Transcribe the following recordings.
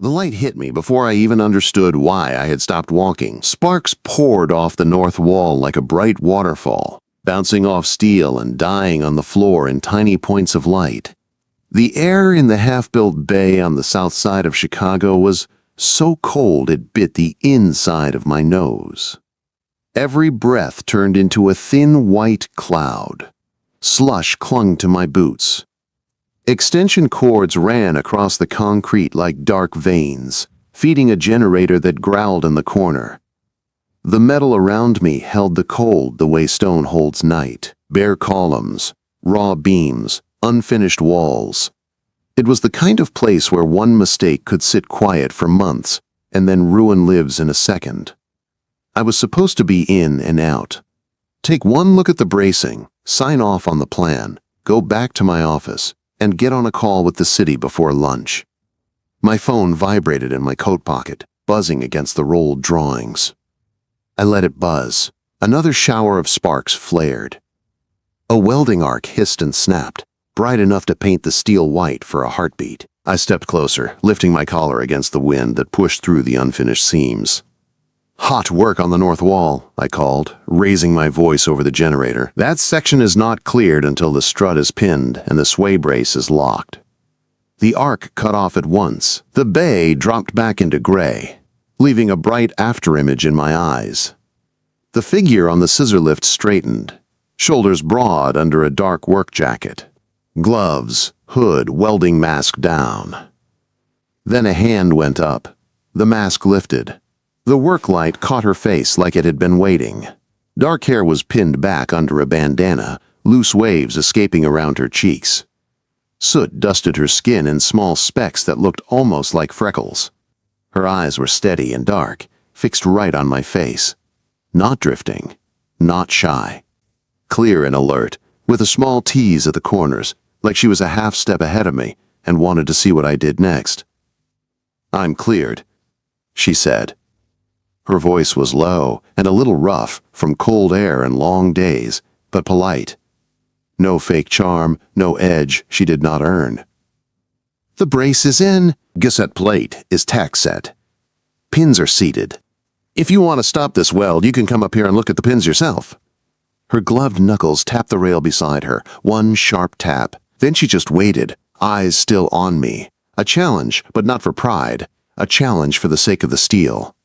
The light hit me before I even understood why I had stopped walking. Sparks poured off the north wall like a bright waterfall, bouncing off steel and dying on the floor in tiny points of light. The air in the half-built bay on the south side of Chicago was so cold it bit the inside of my nose. Every breath turned into a thin white cloud. Slush clung to my boots. Extension cords ran across the concrete like dark veins, feeding a generator that growled in the corner. The metal around me held the cold the way stone holds night. Bare columns, raw beams, unfinished walls. It was the kind of place where one mistake could sit quiet for months and then ruin lives in a second. I was supposed to be in and out. Take one look at the bracing, sign off on the plan, go back to my office, and get on a call with the city before lunch. My phone vibrated in my coat pocket, buzzing against the rolled drawings. I let it buzz. Another shower of sparks flared. A welding arc hissed and snapped, bright enough to paint the steel white for a heartbeat. I stepped closer, lifting my collar against the wind that pushed through the unfinished seams. "Hot work on the north wall," I called, raising my voice over the generator. "That section is not cleared until the strut is pinned and the sway brace is locked." The arc cut off at once. The bay dropped back into gray, leaving a bright afterimage in my eyes. The figure on the scissor lift straightened, shoulders broad under a dark work jacket. Gloves, hood, welding mask down. Then a hand went up. The mask lifted. The work light caught her face like it had been waiting. Dark hair was pinned back under a bandana, loose waves escaping around her cheeks. Soot dusted her skin in small specks that looked almost like freckles. Her eyes were steady and dark, fixed right on my face. Not drifting, not shy. Clear and alert, with a small tease at the corners, like she was a half step ahead of me and wanted to see what I did next. "I'm cleared," she said. Her voice was low and a little rough from cold air and long days, but polite. No fake charm, no edge she did not earn. "The brace is in. Gusset plate is tack set. Pins are seated. If you want to stop this weld, you can come up here and look at the pins yourself." Her gloved knuckles tapped the rail beside her, one sharp tap. Then she just waited, eyes still on me. A challenge, but not for pride. A challenge for the sake of the steel.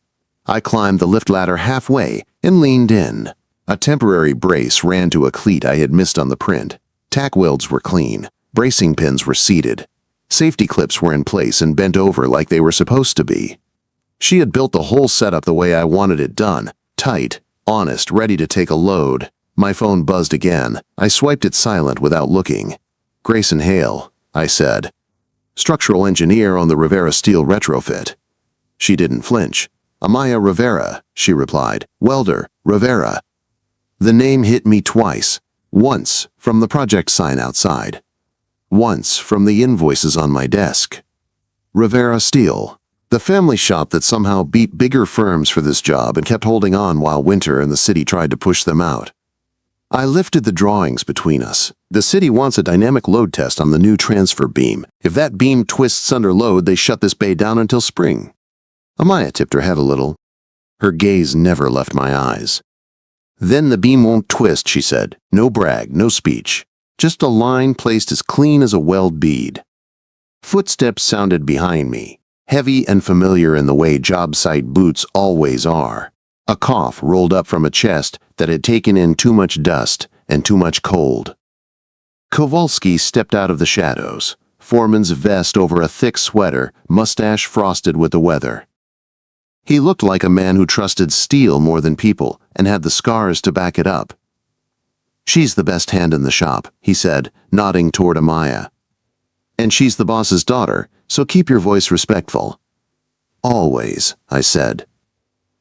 I climbed the lift ladder halfway and leaned in. A temporary brace ran to a cleat I had missed on the print. Tack welds were clean. Bracing pins were seated. Safety clips were in place and bent over like they were supposed to be. She had built the whole setup the way I wanted it done. Tight, honest, ready to take a load. My phone buzzed again. I swiped it silent without looking. "Grayson Hale," I said. "Structural engineer on the Rivera Steel retrofit." She didn't flinch. "Amaya Rivera," she replied. "Welder, Rivera." The name hit me twice. Once from the project sign outside. Once from the invoices on my desk. Rivera Steel, the family shop that somehow beat bigger firms for this job and kept holding on while Winter and the city tried to push them out. I lifted the drawings between us. "The city wants a dynamic load test on the new transfer beam. If that beam twists under load, they shut this bay down until spring." Amaya tipped her head a little. Her gaze never left my eyes. "Then the beam won't twist," she said. "No brag, no speech. Just a line placed as clean as a weld bead." Footsteps sounded behind me, heavy and familiar in the way job site boots always are. A cough rolled up from a chest that had taken in too much dust and too much cold. Kowalski stepped out of the shadows, foreman's vest over a thick sweater, mustache frosted with the weather. He looked like a man who trusted steel more than people and had the scars to back it up. "She's the best hand in the shop," he said, nodding toward Amaya. "And she's the boss's daughter, so keep your voice respectful." "Always," I said.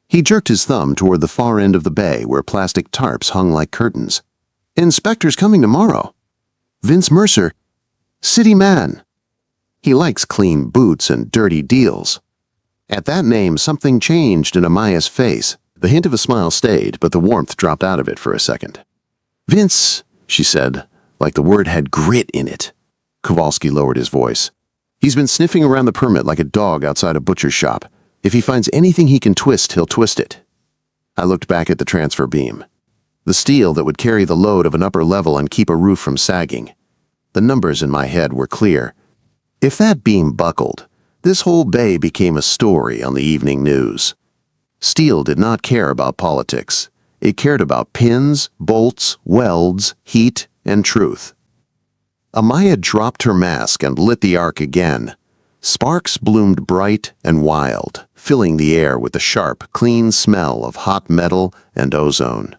He jerked his thumb toward the far end of the bay where plastic tarps hung like curtains. "Inspector's coming tomorrow. Vince Mercer. City man. He likes clean boots and dirty deals." At that name, something changed in Amaya's face. The hint of a smile stayed, but the warmth dropped out of it for a second. "Vince," she said, like the word had grit in it. Kowalski lowered his voice. He's been sniffing around the permit like a dog outside a butcher's shop. If he finds anything he can twist, he'll twist it. I looked back at the transfer beam. The steel that would carry the load of an upper level and keep a roof from sagging. The numbers in my head were clear. If that beam buckled, this whole bay became a story on the evening news. Steel did not care about politics. It cared about pins, bolts, welds, heat, and truth. Amaya dropped her mask and lit the arc again. Sparks bloomed bright and wild, filling the air with the sharp, clean smell of hot metal and ozone.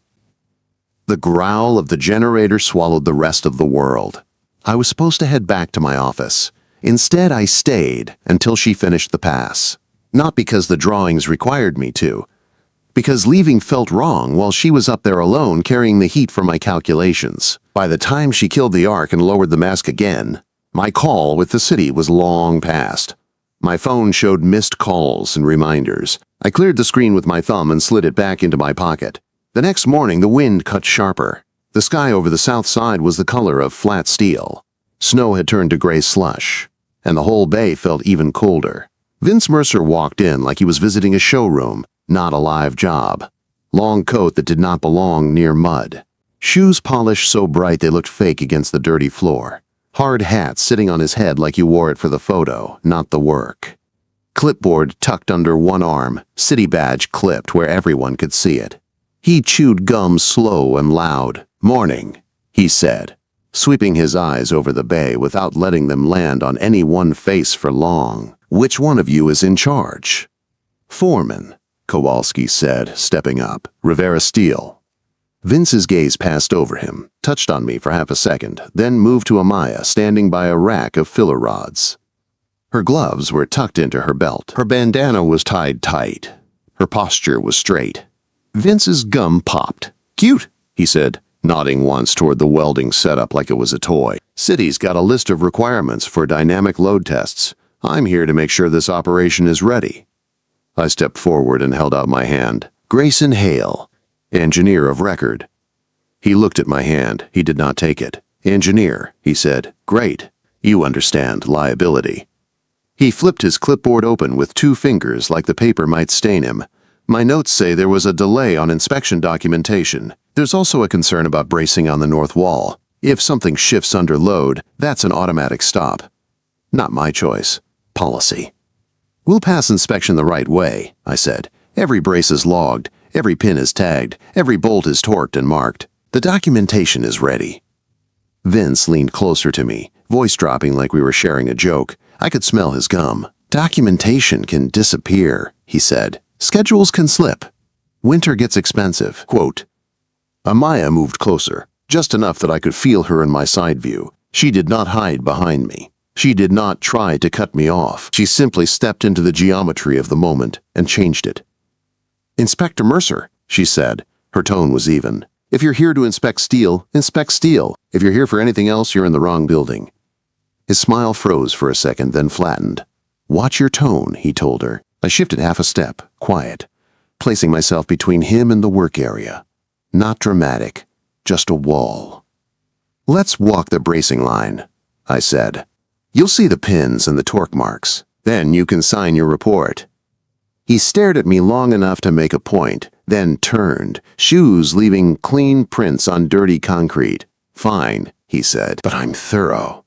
The growl of the generator swallowed the rest of the world. I was supposed to head back to my office. Instead, I stayed until she finished the pass. Not because the drawings required me to, because leaving felt wrong while she was up there alone carrying the heat for my calculations. By the time she killed the arc and lowered the mask again, my call with the city was long past. My phone showed missed calls and reminders. I cleared the screen with my thumb and slid it back into my pocket. The next morning, the wind cut sharper. The sky over the south side was the color of flat steel. Snow had turned to gray slush, and the whole bay felt even colder. Vince Mercer walked in like he was visiting a showroom, not a live job. Long coat that did not belong near mud. Shoes polished so bright they looked fake against the dirty floor. Hard hat sitting on his head like you wore it for the photo, not the work. Clipboard tucked under one arm, city badge clipped where everyone could see it. He chewed gum slow and loud. "Morning," he said, sweeping his eyes over the bay without letting them land on any one face for long. "Which one of you is in charge?" "Foreman," Kowalski said, stepping up. "Rivera Steel." Vince's gaze passed over him, touched on me for half a second, then moved to Amaya standing by a rack of filler rods. Her gloves were tucked into her belt. Her bandana was tied tight. Her posture was straight. Vince's gum popped. "Cute," he said, nodding once toward the welding setup like it was a toy. "City's got a list of requirements for dynamic load tests. I'm here to make sure this operation is ready." I stepped forward and held out my hand. "Grayson Hale, engineer of record." He looked at my hand. He did not take it. "Engineer," he said. "Great. You understand liability." He flipped his clipboard open with 2 fingers like the paper might stain him. "My notes say there was a delay on inspection documentation. There's also a concern about bracing on the north wall. If something shifts under load, that's an automatic stop." Not my choice. Policy. "We'll pass inspection the right way," I said. "Every brace is logged, every pin is tagged, every bolt is torqued and marked. The documentation is ready." Vince leaned closer to me, voice dropping like we were sharing a joke. I could smell his gum. "Documentation can disappear," he said. "Schedules can slip. Winter gets expensive." Quote. Amaya moved closer, just enough that I could feel her in my side view. She did not hide behind me. She did not try to cut me off. She simply stepped into the geometry of the moment and changed it. "Inspector Mercer," she said. Her tone was even. "If you're here to inspect steel, inspect steel. If you're here for anything else, you're in the wrong building." His smile froze for a second, then flattened. "Watch your tone," he told her. I shifted half a step, quiet, placing myself between him and the work area. Not dramatic, just a wall. "Let's walk the bracing line," I said. "You'll see the pins and the torque marks. Then you can sign your report." He stared at me long enough to make a point, then turned, shoes leaving clean prints on dirty concrete. "Fine," he said, "but I'm thorough."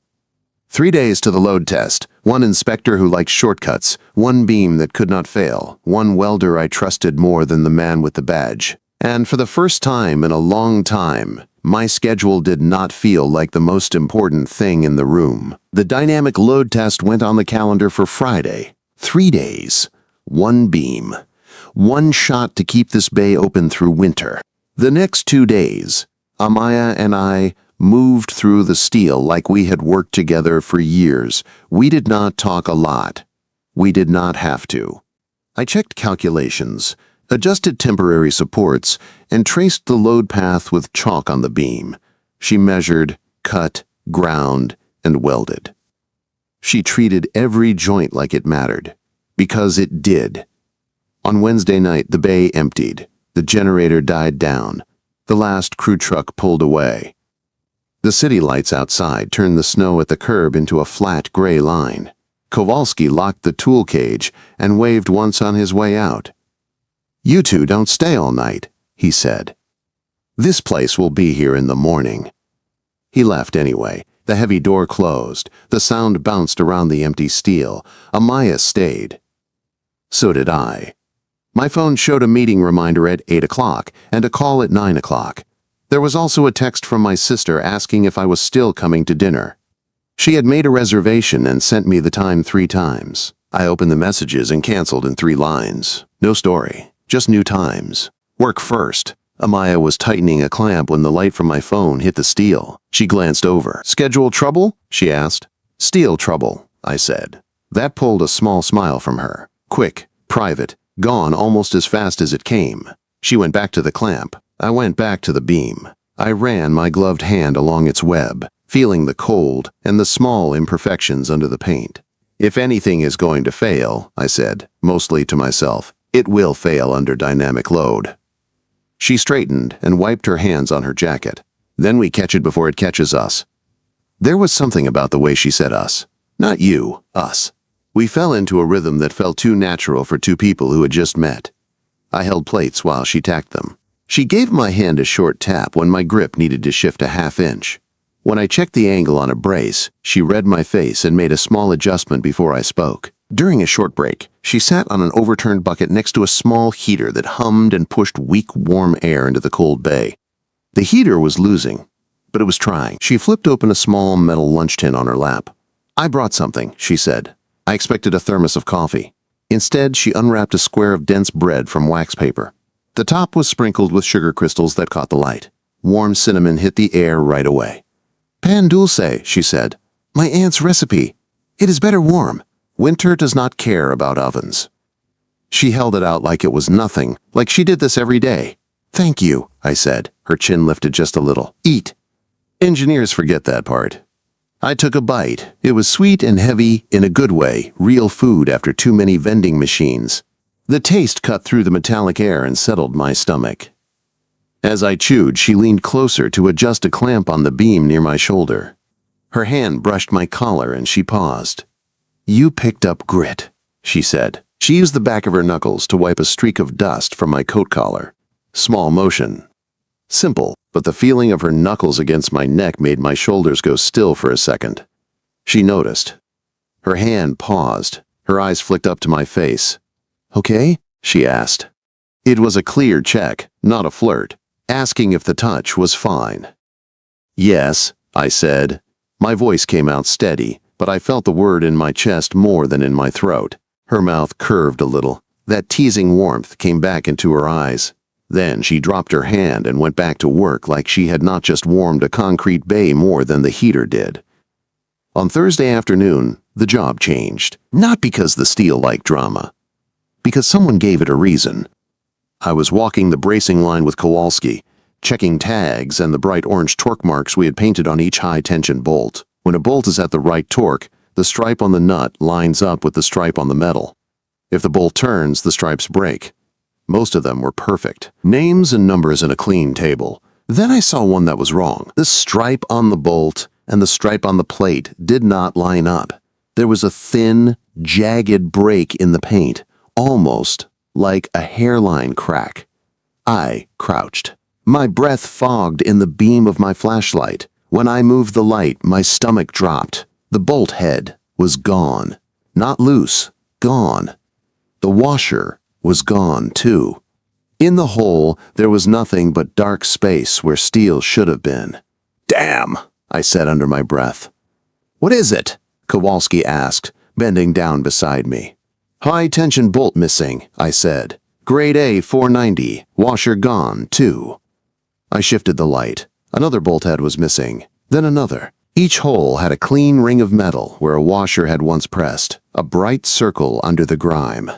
3 days to the load test, 1 inspector who liked shortcuts, 1 beam that could not fail, 1 welder I trusted more than the man with the badge. And for the first time in a long time, my schedule did not feel like the most important thing in the room. The dynamic load test went on the calendar for Friday. 3 days, 1 beam, 1 shot to keep this bay open through winter. The next 2 days, Amaya and I moved through the steel like we had worked together for years. We did not talk a lot. We did not have to. I checked calculations, adjusted temporary supports, and traced the load path with chalk on the beam. She measured, cut, ground, and welded. She treated every joint like it mattered, because it did. On Wednesday night, the bay emptied. The generator died down. The last crew truck pulled away. The city lights outside turned the snow at the curb into a flat gray line. Kowalski locked the tool cage and waved once on his way out. "You two don't stay all night," he said. "This place will be here in the morning." He left anyway. The heavy door closed. The sound bounced around the empty steel. Amaya stayed. So did I. My phone showed a meeting reminder at 8 o'clock and a call at 9 o'clock. There was also a text from my sister asking if I was still coming to dinner. She had made a reservation and sent me the time 3 times. I opened the messages and canceled in 3 lines. No story, just new times. Work first. Amaya was tightening a clamp when the light from my phone hit the steel. She glanced over. "Schedule trouble?" she asked. "Steel trouble," I said. That pulled a small smile from her. Quick, private, gone almost as fast as it came. She went back to the clamp. I went back to the beam. I ran my gloved hand along its web, feeling the cold and the small imperfections under the paint. "If anything is going to fail," I said, mostly to myself, "it will fail under dynamic load." She straightened and wiped her hands on her jacket. "Then we catch it before it catches us." There was something about the way she said us. Not you, us. We fell into a rhythm that felt too natural for 2 people who had just met. I held plates while she tacked them. She gave my hand a short tap when my grip needed to shift a ½ inch. When I checked the angle on a brace, she read my face and made a small adjustment before I spoke. During a short break, she sat on an overturned bucket next to a small heater that hummed and pushed weak, warm air into the cold bay. The heater was losing, but it was trying. She flipped open a small metal lunch tin on her lap. "I brought something," she said. I expected a thermos of coffee. Instead, she unwrapped a square of dense bread from wax paper. The top was sprinkled with sugar crystals that caught the light. Warm cinnamon hit the air right away. "Pan dulce," she said. "My aunt's recipe. It is better warm. Winter does not care about ovens." She held it out like it was nothing, like she did this every day. "Thank you," I said, her chin lifted just a little. "Eat." Engineers forget that part. I took a bite. It was sweet and heavy, in a good way, real food after too many vending machines. The taste cut through the metallic air and settled my stomach. As I chewed, she leaned closer to adjust a clamp on the beam near my shoulder. Her hand brushed my collar and she paused. "You picked up grit," she said. She used the back of her knuckles to wipe a streak of dust from my coat collar. Small motion. Simple, but the feeling of her knuckles against my neck made my shoulders go still for a second. She noticed. Her hand paused. Her eyes flicked up to my face. "Okay?" she asked. It was a clear check, not a flirt, asking if the touch was fine. "Yes," I said. My voice came out steady, but I felt the word in my chest more than in my throat. Her mouth curved a little. That teasing warmth came back into her eyes. Then she dropped her hand and went back to work like she had not just warmed a concrete bay more than the heater did. On Thursday afternoon, the job changed. Not because the steel liked drama. Because someone gave it a reason. I was walking the bracing line with Kowalski, checking tags and the bright orange torque marks we had painted on each high-tension bolt. When a bolt is at the right torque, the stripe on the nut lines up with the stripe on the metal. If the bolt turns, the stripes break. Most of them were perfect. Names and numbers in a clean table. Then I saw one that was wrong. The stripe on the bolt and the stripe on the plate did not line up. There was a thin, jagged break in the paint, almost like a hairline crack. I crouched. My breath fogged in the beam of my flashlight. When I moved the light, my stomach dropped. The bolt head was gone. Not loose, gone. The washer was gone, too. In the hole, there was nothing but dark space where steel should have been. "Damn," I said under my breath. "What is it?" Kowalski asked, bending down beside me. "High-tension bolt missing," I said. "Grade A 490, washer gone, too." I shifted the light. Another bolt head was missing, then another. Each hole had a clean ring of metal where a washer had once pressed, a bright circle under the grime.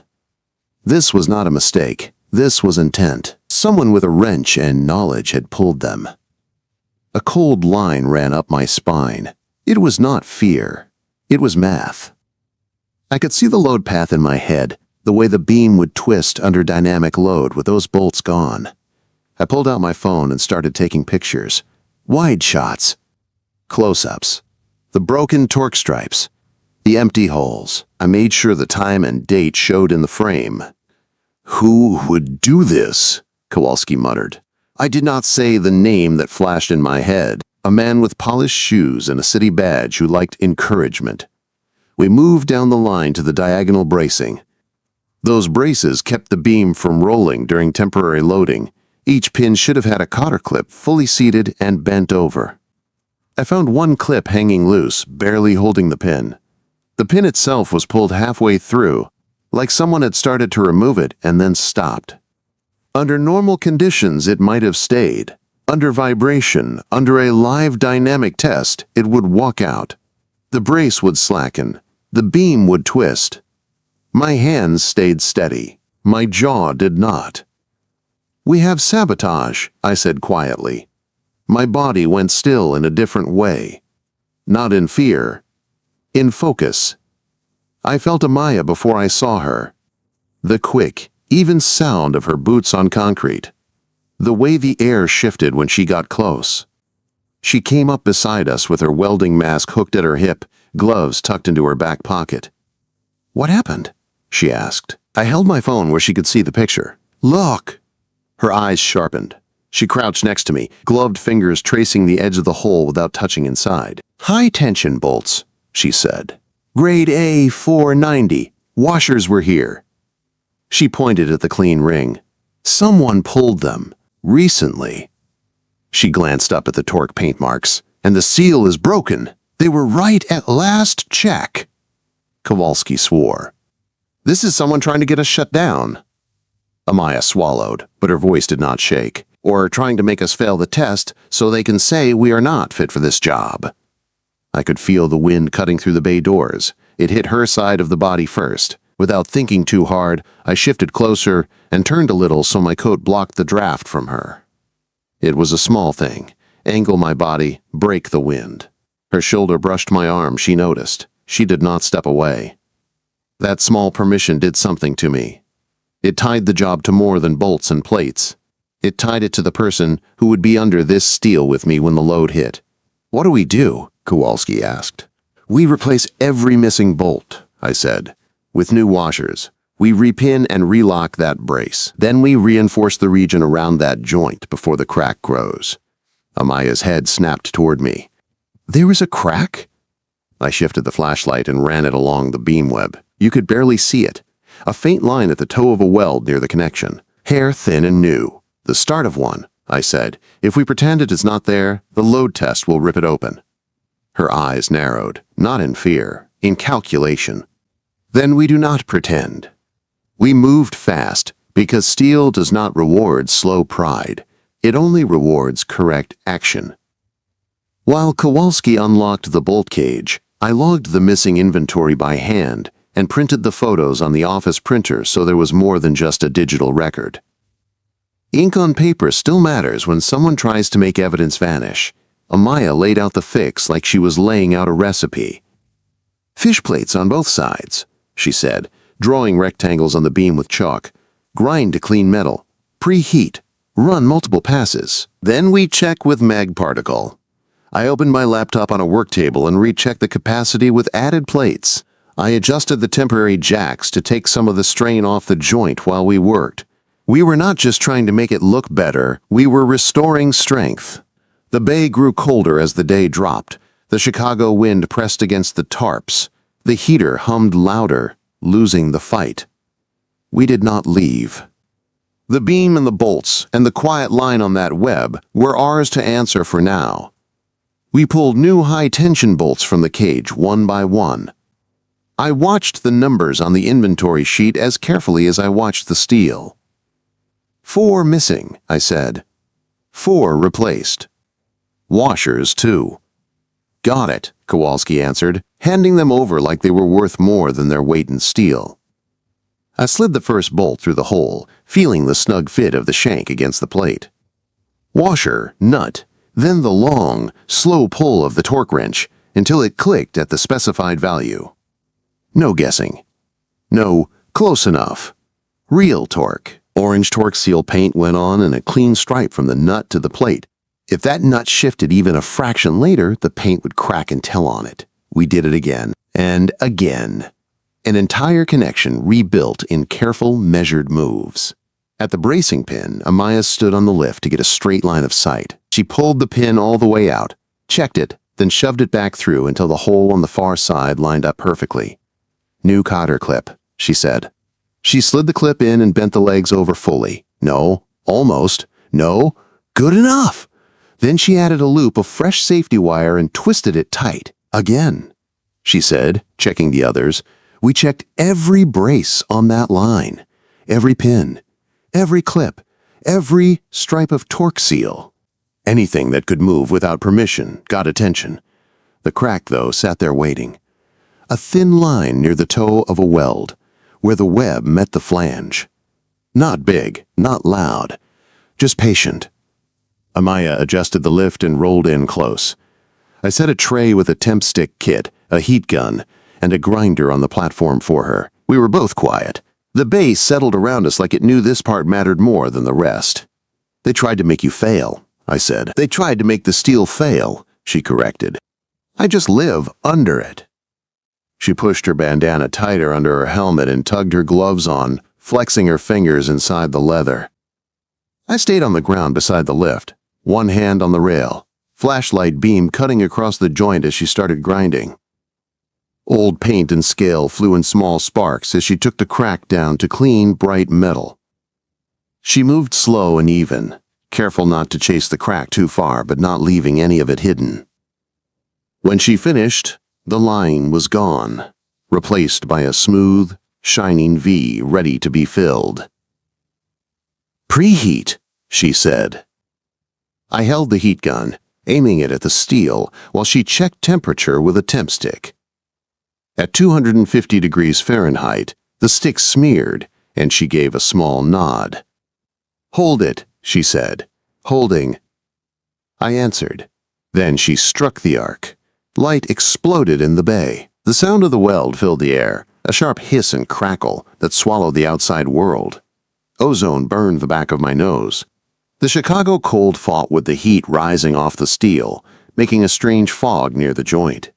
This was not a mistake. This was intent. Someone with a wrench and knowledge had pulled them. A cold line ran up my spine. It was not fear. It was math. I could see the load path in my head, the way the beam would twist under dynamic load with those bolts gone. I pulled out my phone and started taking pictures. Wide shots. Close-ups. The broken torque stripes. The empty holes. I made sure the time and date showed in the frame. Who would do this? Kowalski muttered. I did not say the name that flashed in my head. A man with polished shoes and a city badge who liked encouragement. We moved down the line to the diagonal bracing. Those braces kept the beam from rolling during temporary loading. Each pin should have had a cotter clip fully seated and bent over. I found one clip hanging loose, barely holding the pin. The pin itself was pulled halfway through, like someone had started to remove it and then stopped. Under normal conditions, it might have stayed. Under vibration, under a live dynamic test, it would walk out. The brace would slacken. The beam would twist. My hands stayed steady. My jaw did not. We have sabotage, I said quietly. My body went still in a different way. Not in fear. In focus. I felt Amaya before I saw her. The quick, even sound of her boots on concrete. The way the air shifted when she got close. She came up beside us with her welding mask hooked at her hip, gloves tucked into her back pocket. What happened? She asked. I held my phone where she could see the picture. Look! Her eyes sharpened. She crouched next to me, gloved fingers tracing the edge of the hole without touching inside. High-tension bolts, she said. Grade A 490. Washers were here. She pointed at the clean ring. Someone pulled them. Recently. She glanced up at the torque paint marks. And the seal is broken. They were right at last check. Kowalski swore. This is someone trying to get us shut down. Amaya swallowed, but her voice did not shake. Or trying to make us fail the test so they can say we are not fit for this job. I could feel the wind cutting through the bay doors. It hit her side of the body first. Without thinking too hard, I shifted closer and turned a little so my coat blocked the draft from her. It was a small thing. Angle my body, break the wind. Her shoulder brushed my arm, she noticed. She did not step away. That small permission did something to me. It tied the job to more than bolts and plates. It tied it to the person who would be under this steel with me when the load hit. What do we do? Kowalski asked. We replace every missing bolt, I said. With new washers. We repin and relock that brace. Then we reinforce the region around that joint before the crack grows. Amaya's head snapped toward me. There is a crack? I shifted the flashlight and ran it along the beam web. You could barely see it. A faint line at the toe of a weld near the connection. Hair thin and new. The start of one, I said. If we pretend it is not there, the load test will rip it open. Her eyes narrowed, not in fear, in calculation. Then we do not pretend. We moved fast, because steel does not reward slow pride. It only rewards correct action. While Kowalski unlocked the bolt cage, I logged the missing inventory by hand and printed the photos on the office printer so there was more than just a digital record. Ink on paper still matters when someone tries to make evidence vanish. Amaya laid out the fix like she was laying out a recipe. Fish plates on both sides, she said, drawing rectangles on the beam with chalk. Grind to clean metal. Preheat. Run multiple passes. Then we check with mag particle. I opened my laptop on a work table and rechecked the capacity with added plates. I adjusted the temporary jacks to take some of the strain off the joint while we worked. We were not just trying to make it look better, we were restoring strength. The bay grew colder as the day dropped. The Chicago wind pressed against the tarps. The heater hummed louder, losing the fight. We did not leave. The beam and the bolts and the quiet line on that web were ours to answer for now. We pulled new high-tension bolts from the cage one by one. I watched the numbers on the inventory sheet as carefully as I watched the steel. 4 missing, I said. 4 replaced. Washers, too. Got it, Kowalski answered, handing them over like they were worth more than their weight in steel. I slid the first bolt through the hole, feeling the snug fit of the shank against the plate. Washer, nut, then the long, slow pull of the torque wrench until it clicked at the specified value. No guessing. No, close enough. Real torque. Orange torque seal paint went on in a clean stripe from the nut to the plate. If that nut shifted even a fraction later, the paint would crack and tell on it. We did it again. And again. An entire connection rebuilt in careful, measured moves. At the bracing pin, Amaya stood on the lift to get a straight line of sight. She pulled the pin all the way out, checked it, then shoved it back through until the hole on the far side lined up perfectly. "New cotter clip," she said. She slid the clip in and bent the legs over fully. No, almost. No, good enough. Then she added a loop of fresh safety wire and twisted it tight. Again, she said, checking the others. We checked every brace on that line, every pin, every clip, every stripe of torque seal. Anything that could move without permission got attention. The crack, though, sat there waiting. A thin line near the toe of a weld, where the web met the flange. Not big, not loud, just patient. Amaya adjusted the lift and rolled in close. I set a tray with a temp stick kit, a heat gun, and a grinder on the platform for her. We were both quiet. The base settled around us like it knew this part mattered more than the rest. "They tried to make you fail," I said. "They tried to make the steel fail," she corrected. "I just live under it." She pushed her bandana tighter under her helmet and tugged her gloves on, flexing her fingers inside the leather. I stayed on the ground beside the lift, one hand on the rail, flashlight beam cutting across the joint as she started grinding. Old paint and scale flew in small sparks as she took the crack down to clean, bright metal. She moved slow and even, careful not to chase the crack too far but not leaving any of it hidden. When she finished, the line was gone, replaced by a smooth, shining V ready to be filled. "Preheat," she said. I held the heat gun, aiming it at the steel, while she checked temperature with a temp stick. At 250 degrees Fahrenheit, the stick smeared, and she gave a small nod. "Hold it," she said, holding. I answered. Then she struck the arc. Light exploded in the bay. The sound of the weld filled the air, a sharp hiss and crackle that swallowed the outside world. Ozone burned the back of my nose. The Chicago cold fought with the heat rising off the steel, making a strange fog near the joint.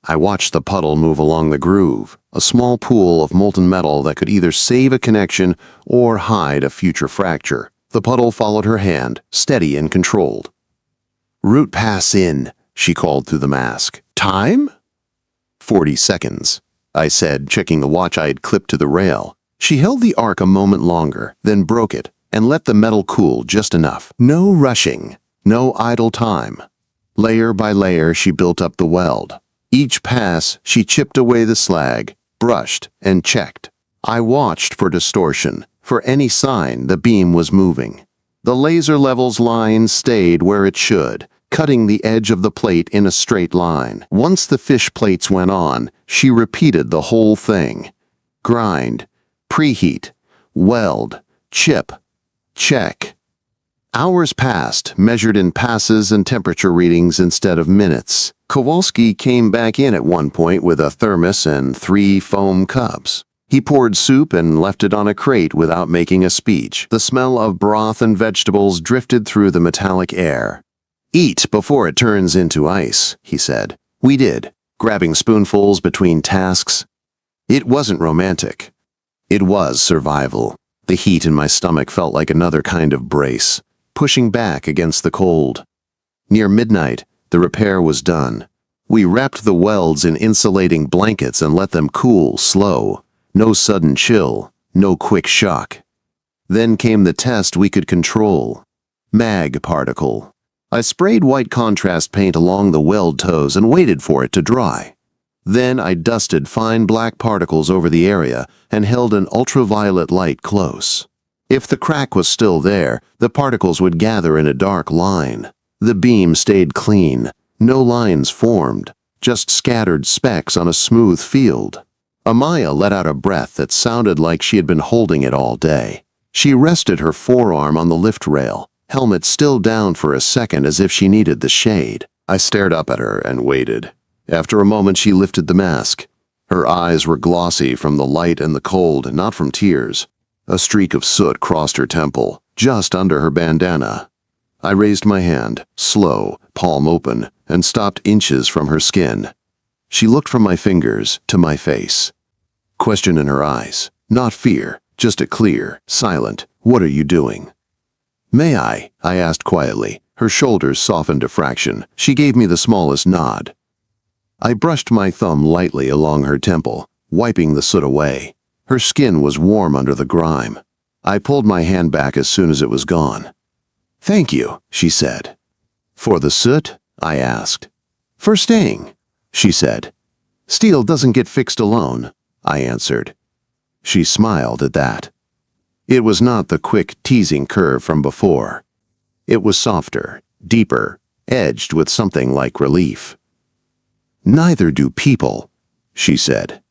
I watched the puddle move along the groove, a small pool of molten metal that could either save a connection or hide a future fracture. The puddle followed her hand, steady and controlled. "Root pass in," she called through the mask. "Time?" 40 seconds, I said, checking the watch I had clipped to the rail. She held the arc a moment longer, then broke it, and let the metal cool just enough. No rushing, no idle time. Layer by layer, she built up the weld. Each pass, she chipped away the slag, brushed, and checked. I watched for distortion, for any sign the beam was moving. The laser levels line stayed where it should, cutting the edge of the plate in a straight line. Once the fish plates went on, she repeated the whole thing. Grind, preheat, weld, chip, check. Hours passed, measured in passes and temperature readings instead of minutes. Kowalski came back in at one point with a thermos and 3 foam cups. He poured soup and left it on a crate without making a speech. The smell of broth and vegetables drifted through the metallic air. "Eat before it turns into ice," he said. We did, grabbing spoonfuls between tasks. It wasn't romantic. It was survival. The heat in my stomach felt like another kind of brace, pushing back against the cold. Near midnight, the repair was done. We wrapped the welds in insulating blankets and let them cool slow. No sudden chill, no quick shock. Then came the test we could control. Mag particle. I sprayed white contrast paint along the weld toes and waited for it to dry. Then I dusted fine black particles over the area and held an ultraviolet light close. If the crack was still there, the particles would gather in a dark line. The beam stayed clean, no lines formed, just scattered specks on a smooth field. Amaya let out a breath that sounded like she had been holding it all day. She rested her forearm on the lift rail, helmet still down for a second as if she needed the shade. I stared up at her and waited. After a moment, she lifted the mask. Her eyes were glossy from the light and the cold, not from tears. A streak of soot crossed her temple, just under her bandana. I raised my hand, slow, palm open, and stopped inches from her skin. She looked from my fingers to my face. Question in her eyes. Not fear, just a clear, silent, "What are you doing?" "May I?" I asked quietly. Her shoulders softened a fraction. She gave me the smallest nod. I brushed my thumb lightly along her temple, wiping the soot away. Her skin was warm under the grime. I pulled my hand back as soon as it was gone. "Thank you," she said. "For the soot?" I asked. "For staying," she said. "Steel doesn't get fixed alone," I answered. She smiled at that. It was not the quick, teasing curve from before. It was softer, deeper, edged with something like relief. "Neither do people," she said.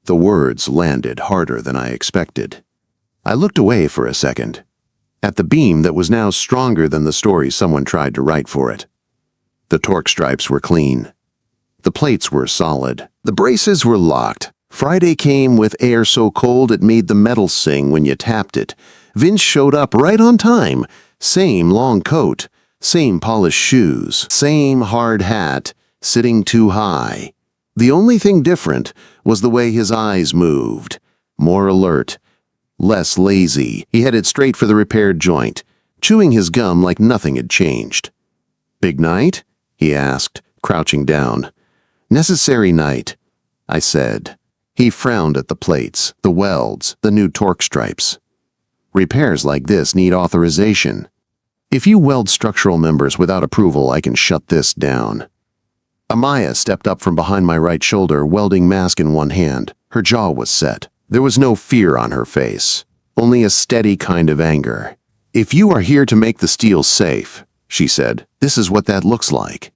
The words landed harder than I expected. I looked away for a second, at the beam that was now stronger than the story someone tried to write for it. The torque stripes were clean. The plates were solid. The braces were locked. Friday came with air so cold it made the metal sing when you tapped it. Vince showed up right on time. Same long coat, same polished shoes, same hard hat, sitting too high. The only thing different was the way his eyes moved. More alert, less lazy. He headed straight for the repaired joint, chewing his gum like nothing had changed. "Big night?" he asked, crouching down. "Necessary night," I said. He frowned at the plates, the welds, the new torque stripes. "Repairs like this need authorization. If you weld structural members without approval, I can shut this down." Amaya stepped up from behind my right shoulder, welding mask in one hand. Her jaw was set. There was no fear on her face, only a steady kind of anger. "If you are here to make the steel safe," she said, "this is what that looks like."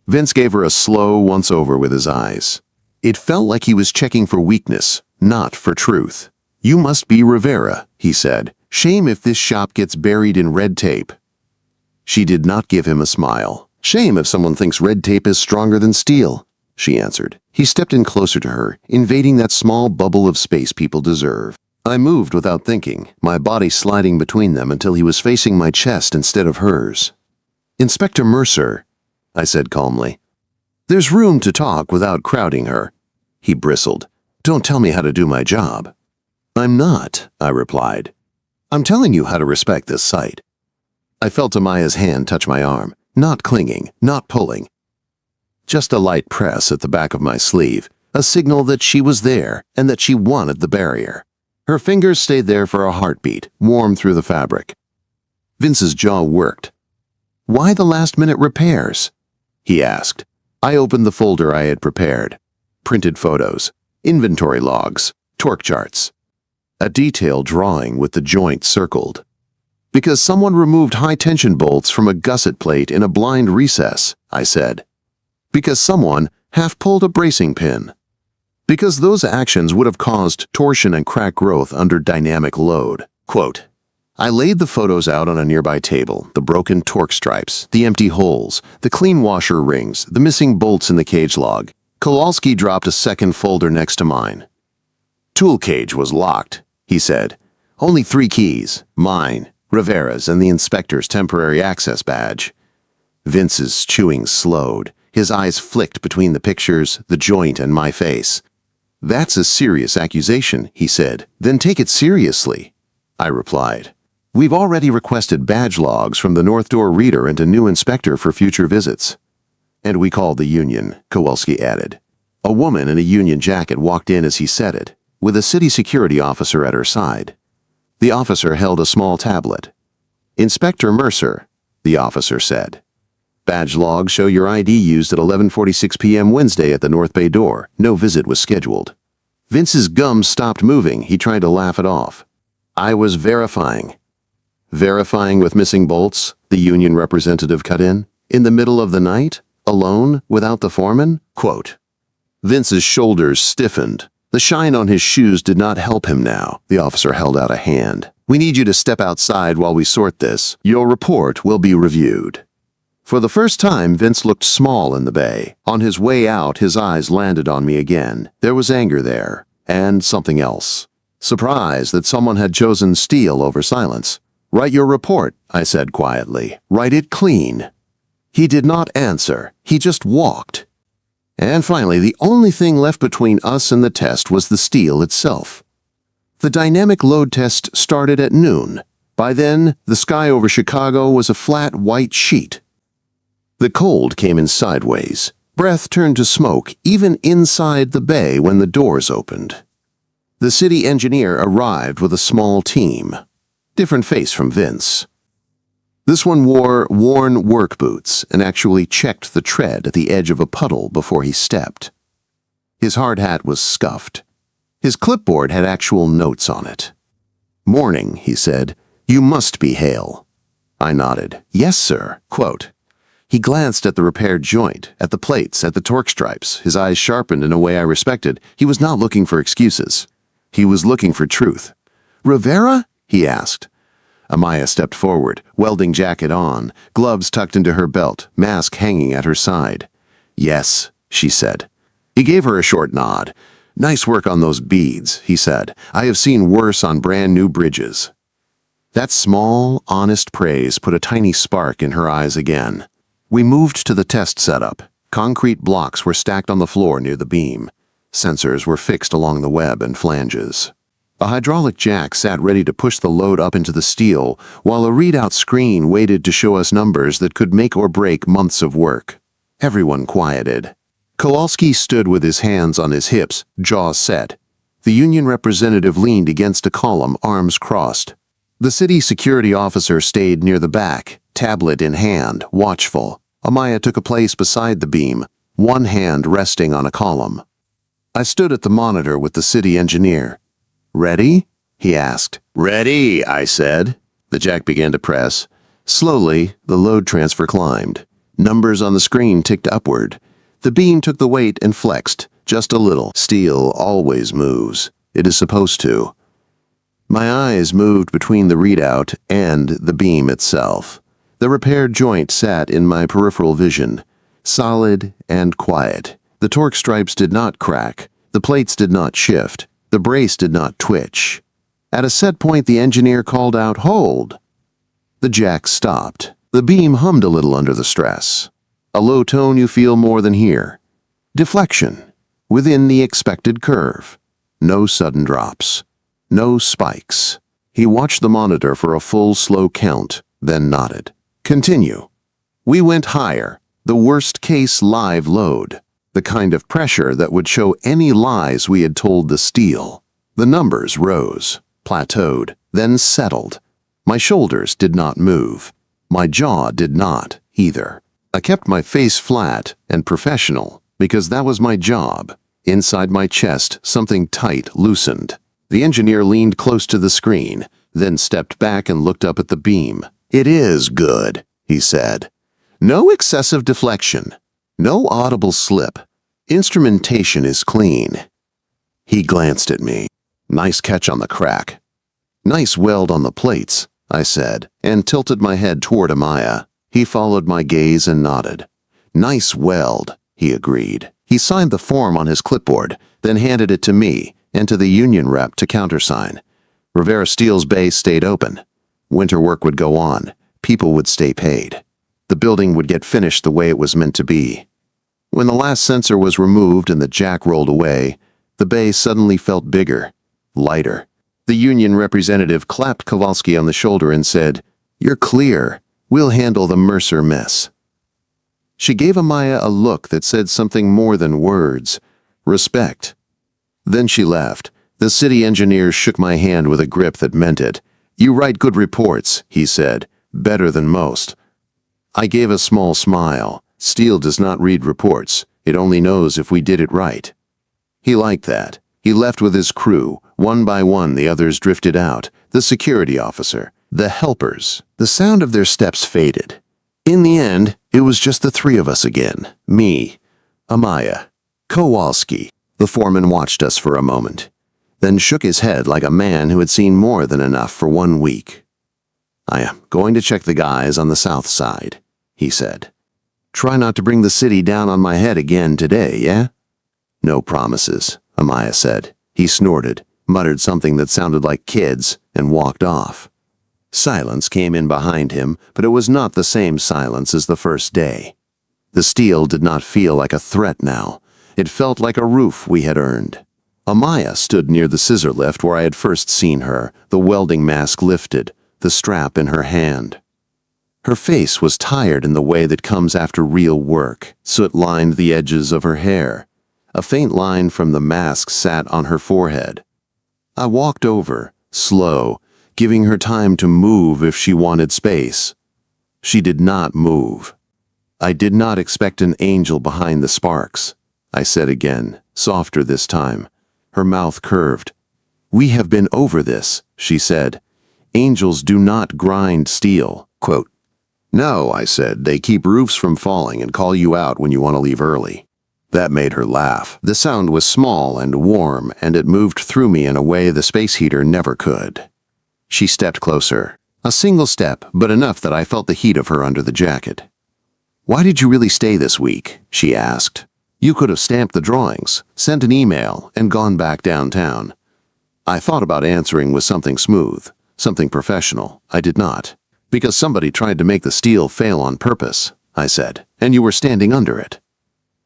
Vince gave her a slow once-over with his eyes. It felt like he was checking for weakness, not for truth. "You must be Rivera," he said. "Shame if this shop gets buried in red tape." She did not give him a smile. "Shame if someone thinks red tape is stronger than steel," she answered. He stepped in closer to her, invading that small bubble of space people deserve. I moved without thinking, my body sliding between them until he was facing my chest instead of hers. "Inspector Mercer," I said calmly. "There's room to talk without crowding her." He bristled. "Don't tell me how to do my job." "I'm not," I replied. "I'm telling you how to respect this site." I felt Amaya's hand touch my arm, not clinging, not pulling. Just a light press at the back of my sleeve, a signal that she was there and that she wanted the barrier. Her fingers stayed there for a heartbeat, warm through the fabric. Vince's jaw worked. "Why the last-minute repairs?" he asked. I opened the folder I had prepared. Printed photos, inventory logs, torque charts. A detailed drawing with the joint circled. "Because someone removed high-tension bolts from a gusset plate in a blind recess," I said. "Because someone half-pulled a bracing pin. Because those actions would have caused torsion and crack growth under dynamic load." Quote, I laid the photos out on a nearby table, the broken torque stripes, the empty holes, the clean washer rings, the missing bolts in the cage log. Kowalski dropped a second folder next to mine. "Tool cage was locked," he said. "Only 3 keys, mine, Rivera's, and the inspector's temporary access badge." Vince's chewing slowed. His eyes flicked between the pictures, the joint, and my face. "That's a serious accusation," he said. "Then take it seriously," I replied. "We've already requested badge logs from the North Door reader and a new inspector for future visits." "And we called the union," Kowalski added. A woman in a union jacket walked in as he said it, with a city security officer at her side. The officer held a small tablet. "Inspector Mercer," the officer said. "Badge logs show your ID used at 11:46 p.m. Wednesday at the North Bay door. No visit was scheduled." Vince's gums stopped moving. He tried to laugh it off. "I was verifying." "Verifying with missing bolts?" the union representative cut in. "In the middle of the night? Alone? Without the foreman?" Quote. Vince's shoulders stiffened. The shine on his shoes did not help him now. The officer held out a hand. "We need you to step outside while we sort this. Your report will be reviewed." For the first time, Vince looked small in the bay. On his way out, his eyes landed on me again. There was anger there, and something else. Surprise that someone had chosen steel over silence. "Write your report," I said quietly. "Write it clean." He did not answer. He just walked. And finally, the only thing left between us and the test was the steel itself. The dynamic load test started at noon. By then, the sky over Chicago was a flat white sheet. The cold came in sideways. Breath turned to smoke even inside the bay when the doors opened. The city engineer arrived with a small team. Different face from Vince. This one wore worn work boots and actually checked the tread at the edge of a puddle before he stepped. His hard hat was scuffed. His clipboard had actual notes on it. "Morning," he said. "You must be Hale." I nodded. "Yes, sir." Quote. He glanced at the repaired joint, at the plates, at the torque stripes. His eyes sharpened in a way I respected. He was not looking for excuses. He was looking for truth. "Rivera?" he asked. Amaya stepped forward, welding jacket on, gloves tucked into her belt, mask hanging at her side. "Yes," she said. He gave her a short nod. "Nice work on those beads," he said. "I have seen worse on brand new bridges." That small, honest praise put a tiny spark in her eyes again. We moved to the test setup. Concrete blocks were stacked on the floor near the beam. Sensors were fixed along the web and flanges. A hydraulic jack sat ready to push the load up into the steel, while a readout screen waited to show us numbers that could make or break months of work. Everyone quieted. Kowalski stood with his hands on his hips, jaws set. The union representative leaned against a column, arms crossed. The city security officer stayed near the back, tablet in hand, watchful. Amaya took a place beside the beam, one hand resting on a column. I stood at the monitor with the city engineer. "Ready?" he asked. "Ready," I said. The jack began to press. Slowly, the load transfer climbed. Numbers on the screen ticked upward. The beam took the weight and flexed, just a little. Steel always moves. It is supposed to. My eyes moved between the readout and the beam itself. The repaired joint sat in my peripheral vision, solid and quiet. The torque stripes did not crack. The plates did not shift. The brace did not twitch. At a set point, the engineer called out, "Hold!" The jack stopped. The beam hummed a little under the stress. A low tone you feel more than hear. Deflection. Within the expected curve. No sudden drops. No spikes. He watched the monitor for a full, slow count, then nodded. "Continue." We went higher. The worst-case live load. The kind of pressure that would show any lies we had told the steel. The numbers rose, plateaued, then settled. My shoulders did not move. My jaw did not, either. I kept my face flat and professional, because that was my job. Inside my chest, something tight loosened. The engineer leaned close to the screen, then stepped back and looked up at the beam. "It is good," he said. "No excessive deflection. No audible slip. Instrumentation is clean." He glanced at me. "Nice catch on the crack." "Nice weld on the plates," I said, and tilted my head toward Amaya. He followed my gaze and nodded. "Nice weld," he agreed. He signed the form on his clipboard, then handed it to me and to the union rep to countersign. Rivera Steel's bay stayed open. Winter work would go on. People would stay paid. The building would get finished the way it was meant to be. When the last sensor was removed and the jack rolled away, the bay suddenly felt bigger, lighter. The union representative clapped Kowalski on the shoulder and said, "You're clear. We'll handle the Mercer mess." She gave Amaya a look that said something more than words. Respect. Then she left. The city engineer shook my hand with a grip that meant it. "You write good reports," he said. "Better than most." I gave a small smile. Steel does not read reports. It only knows if we did it right. He liked that. He left with his crew. One by one, the others drifted out. The security officer. The helpers. The sound of their steps faded. In the end, it was just the three of us again. Me, Amaya, Kowalski. The foreman watched us for a moment, then shook his head like a man who had seen more than enough for 1 week. "I am going to check the guys on the south side," he said. "Try not to bring the city down on my head again today, yeah?" "No promises," Amaya said. He snorted, muttered something that sounded like kids, and walked off. Silence came in behind him, but it was not the same silence as the first day. The steel did not feel like a threat now. It felt like a roof we had earned. Amaya stood near the scissor lift where I had first seen her, the welding mask lifted, the strap in her hand. Her face was tired in the way that comes after real work. Soot lined the edges of her hair. A faint line from the mask sat on her forehead. I walked over, slow, giving her time to move if she wanted space. She did not move. I did not expect an angel behind the sparks, I said again, softer this time. Her mouth curved. We have been over this, she said. Angels do not grind steel. Quote, No, I said, they keep roofs from falling and call you out when you want to leave early. That made her laugh. The sound was small and warm, and it moved through me in a way the space heater never could. She stepped closer. A single step, but enough that I felt the heat of her under the jacket. Why did you really stay this week? She asked. You could have stamped the drawings, sent an email, and gone back downtown. I thought about answering with something smooth, something professional. I did not. Because somebody tried to make the steel fail on purpose, I said, and you were standing under it.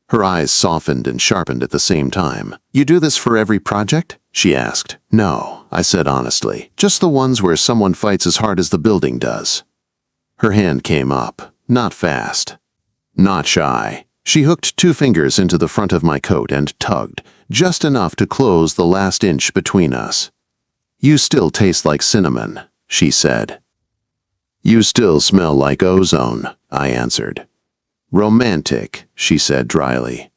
Her eyes softened and sharpened at the same time. You do this for every project? She asked. No, I said honestly. Just the ones where someone fights as hard as the building does. Her hand came up, not fast, not shy. She hooked 2 fingers into the front of my coat and tugged, just enough to close the last inch between us. You still taste like cinnamon, she said. You still smell like ozone, I answered. Romantic, she said dryly.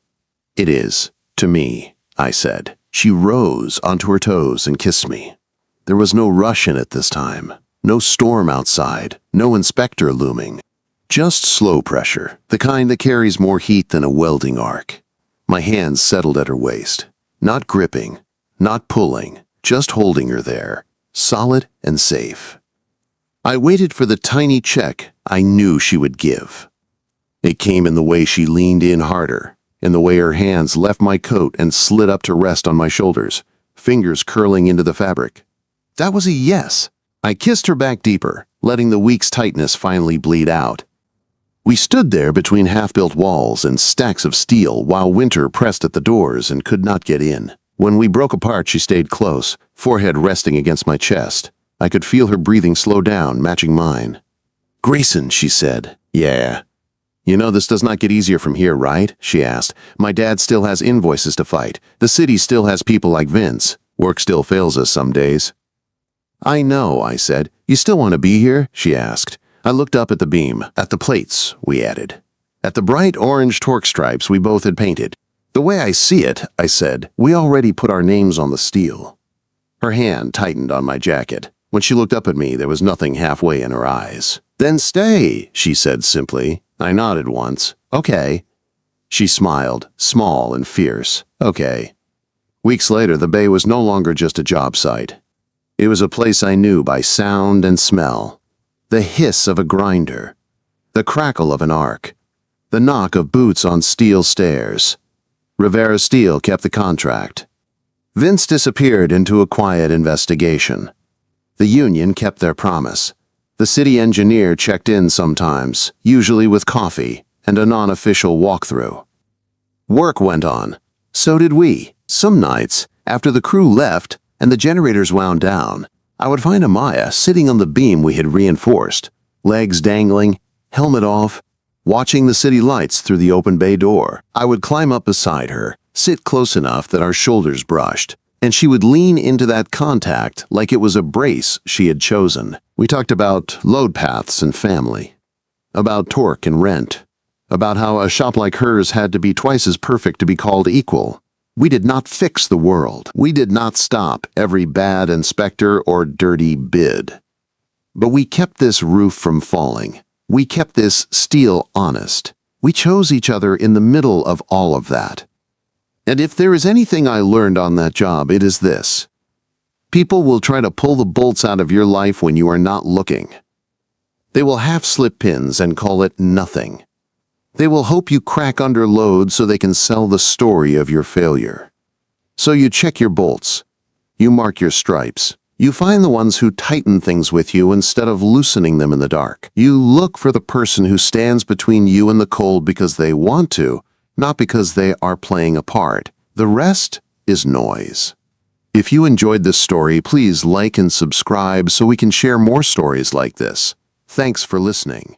It is, to me, I said. She rose onto her toes and kissed me. There was no rush in it this time, no storm outside, no inspector looming. Just slow pressure, the kind that carries more heat than a welding arc. My hands settled at her waist, not gripping, not pulling, just holding her there, solid and safe. I waited for the tiny check I knew she would give. It came in the way she leaned in harder, in the way her hands left my coat and slid up to rest on my shoulders, fingers curling into the fabric. That was a yes. I kissed her back deeper, letting the week's tightness finally bleed out. We stood there between half-built walls and stacks of steel while winter pressed at the doors and could not get in. When we broke apart, she stayed close, forehead resting against my chest. I could feel her breathing slow down, matching mine. Grayson, she said. Yeah. You know this does not get easier from here, right? She asked. My dad still has invoices to fight. The city still has people like Vince. Work still fails us some days. I know, I said. You still want to be here? She asked. I looked up at the beam, at the plates, we added. At the bright orange torque stripes we both had painted. The way I see it, I said, we already put our names on the steel. Her hand tightened on my jacket. When she looked up at me, there was nothing halfway in her eyes. Then stay, she said simply. I nodded once. Okay. She smiled, small and fierce. Okay. Weeks later, the bay was no longer just a job site. It was a place I knew by sound and smell. The hiss of a grinder, the crackle of an arc, the knock of boots on steel stairs. Rivera Steel kept the contract. Vince disappeared into a quiet investigation. The union kept their promise. The city engineer checked in sometimes, usually with coffee and a non-official walkthrough. Work went on. So did we. Some nights, after the crew left and the generators wound down, I would find Amaya sitting on the beam we had reinforced, legs dangling, helmet off, watching the city lights through the open bay door. I would climb up beside her, sit close enough that our shoulders brushed, and she would lean into that contact like it was a brace she had chosen. We talked about load paths and family, about torque and rent, about how a shop like hers had to be twice as perfect to be called equal. We did not fix the world. We did not stop every bad inspector or dirty bid. But we kept this roof from falling. We kept this steel honest. We chose each other in the middle of all of that. And if there is anything I learned on that job, it is this. People will try to pull the bolts out of your life when you are not looking. They will half-slip pins and call it nothing. They will hope you crack under load so they can sell the story of your failure. So you check your bolts. You mark your stripes. You find the ones who tighten things with you instead of loosening them in the dark. You look for the person who stands between you and the cold because they want to, not because they are playing a part. The rest is noise. If you enjoyed this story, please like and subscribe so we can share more stories like this. Thanks for listening.